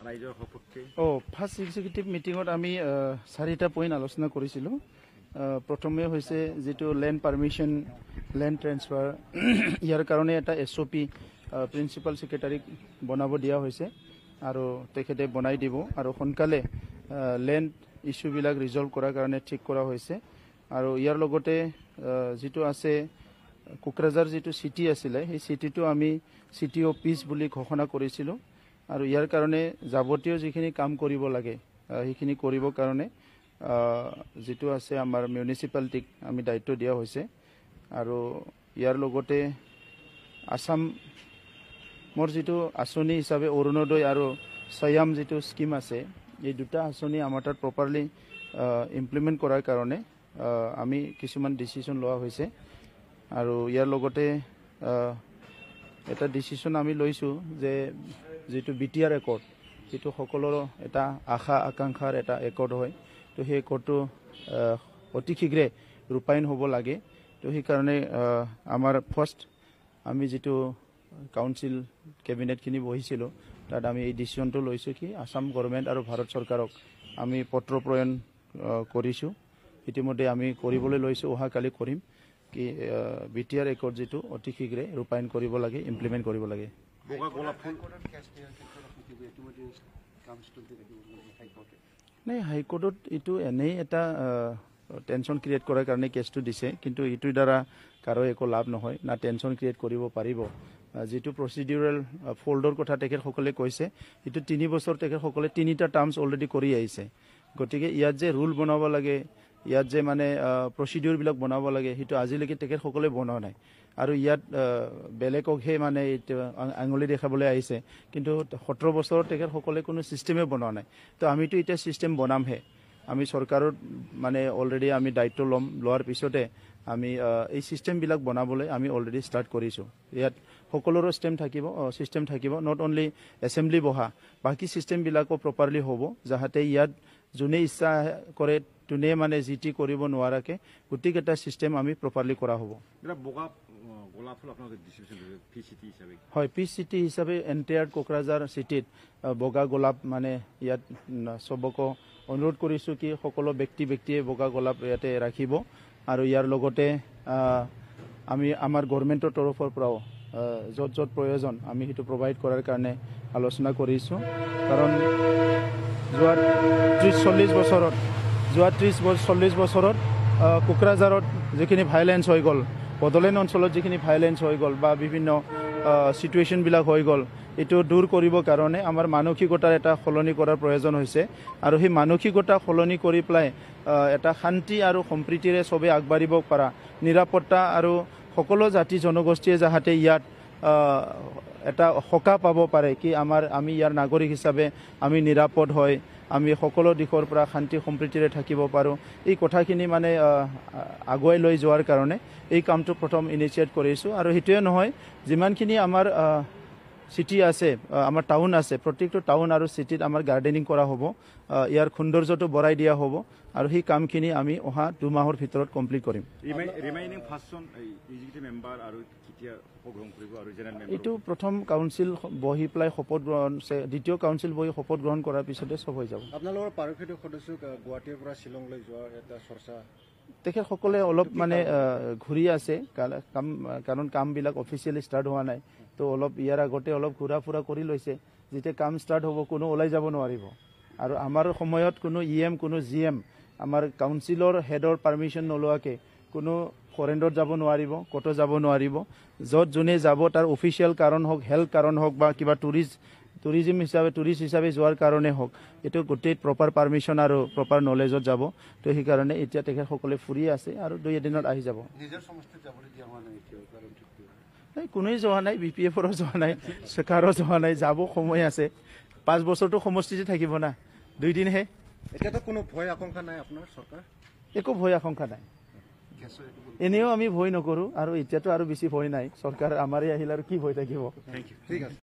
ৰাইজৰ সপক্ষে first executive মিটিঙত আমি 4টা পইণ্ট আলোচনা কৰিছিলোঁ। প্ৰথমে হৈছে যেটো ল্যান্ড পাৰমিশন, ল্যান্ড ট্ৰান্সফাৰ, ইয়াৰ কাৰণে এটা SOP প্ৰিন্সিপাল সেক্ৰেটাৰীক বনাব দিয়া হৈছে আৰু তেখেতে বনাই দিব আৰু সোনকালে ল্যান্ড ইস্যুবিলাক ৰিজলভ কৰাৰ কাৰণে ঠিক কৰা হৈছে। আৰু ইয়াৰ লগতে যেটো আছে কোকৰাঝাৰ যেটো সিটি আছিলে সেই সিটিটো আমি সিটি অফ পিস বুলি ঘোষণা কৰিছিলোঁ আৰু ইয়াৰ কাৰণে যাৱতীয় যিখিনি কাম কৰিব লাগে সেইখিনি কৰিবৰ কাৰণে যেটো আছে আমাৰ মিউনিচিপালিটিক আমি দায়িত্ব দিয়া হৈছে। আৰু ইয়াৰ লগতে আসাম মোৰ যেটো আঁচনি হিচাপে অৰুণোদয় আৰু সয়াম যেটো স্কিম আছে এই দুটা আঁচনি আমাৰ তাত প্ৰপাৰলি ইমপ্লিমেণ্ট কৰাৰ কাৰণে আমি কিছুমান ডিসিশন লোৱা হৈছে। আৰু ইয়াৰ লগতে এটা ডিসিশন আমি লৈছোঁ যে যেটো BTR একৰ্ড যেটো সকলোৰ এটা আশা আকাংক্ষাৰ এটা একৰ্ড হয়, তো সেই একৰ্ডটো অতি শীঘ্ৰে ৰূপায়ণ হ'ব লাগে। তো সেইকাৰণে আমাৰ ফাৰ্ষ্ট আমি যেটো কাউন্সিল কেবিনেটখিনি বহিছিলোঁ তাত আমি এই ডিসিশনটো লৈছোঁ কি আসাম গভৰ্ণমেণ্ট আৰু ভাৰত চৰকাৰক আমি পত্ৰ প্ৰেৰণ কৰিছোঁ। ইতিমধ্যে আমি কৰিবলৈ লৈছোঁ, অহাকালি কৰিম কি BTR একৰ্ড যেটো অতি শীঘ্ৰে ৰূপায়ণ কৰিব লাগে, ইমপ্লিমেণ্ট কৰিব লাগে। নাই, হাইকোৰ্টত এইটো এনেই এটা টেনশ্যন ক্ৰিয়েট কৰাৰ কাৰণে কেছটো দিছে, কিন্তু এইটোৰ দ্বাৰা কাৰো একো লাভ নহয়, না টেনশ্যন ক্ৰিয়েট কৰিব পাৰিব। যেটো প্ৰচিডিউৰেল ফল্ডৰ কথা তেখেতসকলে কৈছে এইটো 3 বছৰ তেখেতসকলে 3টা টাৰ্মছ অলৰেডি কৰি আহিছে। গতিকে ইয়াত যে ৰুল বনাব লাগে, ইয়াত যে মানে প্ৰচিডিউৰবিলাক বনাব লাগে সেইটো আজিলৈকে তেখেতসকলে বনোৱা নাই। আৰু ইয়াত বেলেগকহে মানে আঙুলি দেখাবলৈ আহিছে, কিন্তু 17 বছৰত তেখেতসকলে কোনো চিষ্টেমে বনোৱা নাই। তো আমিতো এতিয়া চিষ্টেম বনামহে। আমি চৰকাৰত মানে অলৰেডি আমি দায়িত্ব লোৱাৰ পিছতে আমি এই চিষ্টেমবিলাক বনাবলৈ আমি অলৰেডি ষ্টাৰ্ট কৰিছোঁ। ইয়াত সকলোৰে চিষ্টেম থাকিব, নট অনলি এছেম্বলি বহা, বাকী চিষ্টেমবিলাকো প্ৰপাৰলি হ'ব, যাহাতে ইয়াত যোনে ইচ্ছা কৰে যোনে মানে জিটি কৰিব নোৱাৰাকে গোটেইকেইটা চিষ্টেম আমি প্ৰপাৰলি কৰা হ'ব। হয়, পিচ চিটি হিচাপে এণ্টায়াৰ কোকৰাঝাৰ চিটিত বগা গোলাপ মানে ইয়াত চবকো অনুৰোধ কৰিছোঁ কি সকলো ব্যক্তিয়ে বগা গোলাপ ইয়াতে ৰাখিব। আৰু ইয়াৰ লগতে আমি আমাৰ গভৰ্ণমেণ্টৰ তৰফৰ পৰাও য'ত প্ৰয়োজন আমি সেইটো প্ৰভাইড কৰাৰ কাৰণে আলোচনা কৰিছোঁ। কাৰণ যোৱা 30-40 বছৰত কোকৰাঝাৰত যিখিনি ভাইলেন্স হৈ গ'ল, বড়োলেণ্ড অঞ্চলত যিখিনি ভাইলেন্স হৈ গ'ল বা বিভিন্ন চিটুৱেশ্যনবিলাক হৈ গ'ল, এইটো দূৰ কৰিবৰ কাৰণে আমাৰ মানসিকতাৰ এটা সলনি কৰাৰ প্ৰয়োজন হৈছে। আৰু সেই মানসিকতা সলনি কৰি পেলাই এটা শান্তি আৰু সম্প্ৰীতিৰে চবেই আগবাঢ়িব পৰা, নিৰাপত্তা আৰু সকলো জাতি জনগোষ্ঠীয়ে যাহাতে ইয়াত এটা সকাহ পাব পাৰে কি আমি ইয়াৰ নাগৰিক হিচাপে আমি নিৰাপদ হয়, আমি সকলো দিশৰ পৰা শান্তি সম্প্ৰীতিৰে থাকিব পাৰোঁ, এই কথাখিনি মানে আগুৱাই লৈ যোৱাৰ কাৰণে এই কামটো প্ৰথম ইনিচিয়েট কৰিছোঁ। আৰু সেইটোৱে নহয়, যিমানখিনি আমাৰ চিটি আছে, আমাৰ টাউন আছে, প্ৰত্যেকটো টাউন আৰু চিটিত আমাৰ গাৰ্ডেনিং কৰা হ'ব, ইয়াৰ সৌন্দৰ্যটো বঢ়াই দিয়া হ'ব। আৰু সেই কামখিনি আমি অহা 2 মাহৰ ভিতৰত কমপ্লিট কৰিম। এইটো প্ৰথম কাউন্সিল বহি পেলাই শপত গ্ৰহণ, দ্বিতীয় কাউন্সিল বহি শপত গ্ৰহণ কৰাৰ পিছতে চব হৈ যাব। আপোনালোকৰ পাৰিষদীয় সদস্য গুৱাহাটীৰ পৰা শ্বিলংলৈ যোৱাৰ এটা চৰ্চা, তেখেতসকলে অলপ মানে ঘূৰি আছে, কাৰণ কামবিলাক অফিচিয়েলি ষ্টাৰ্ট হোৱা নাই, তো অলপ ইয়াৰ আগতে অলপ ঘূৰা ফুৰা কৰি লৈছে। যেতিয়া কাম ষ্টাৰ্ট হ'ব কোনো ওলাই যাব নোৱাৰিব। আৰু আমাৰ সময়ত কোনো EM কোনো GM আমাৰ কাউন্সিলৰ হেডৰ পাৰ্মিশ্যন নোলোৱাকৈ কোনো ফৰেণ্ডত যাব নোৱাৰিব, ক'তো যাব নোৱাৰিব। য'ত যোনে যাব তাৰ অফিচিয়েল কাৰণ হওক, হেল্থ কাৰণ হওক বা কিবা টুৰিষ্ট হিচাপে যোৱাৰ কাৰণে হওক, এইটো গোটেই প্ৰপাৰ পাৰ্মিশ্যন আৰু প্ৰপাৰ নলেজত যাব। তো সেইকাৰণে এতিয়া তেখেতসকলে ফুৰি আছে আৰু 2-এদিনত আহি যাব। নাই, কোনোৱে যোৱা নাই, BPFৰো যোৱা নাই, কাৰো যোৱা নাই, যাব সময় আছে। 5 বছৰটো সমষ্টিতে থাকিব না, 2 দিনহে। এতিয়াতো কোনো ভয় আশংকা নাই আপোনাৰ চৰকাৰ? একো ভয় আশংকা নাই, এনেও আমি ভয় নকৰোঁ আৰু এতিয়াতো আৰু বেছি ভয় নাই। চৰকাৰ আমাৰে আহিলে আৰু কি ভয় থাকিব। ঠিক আছে।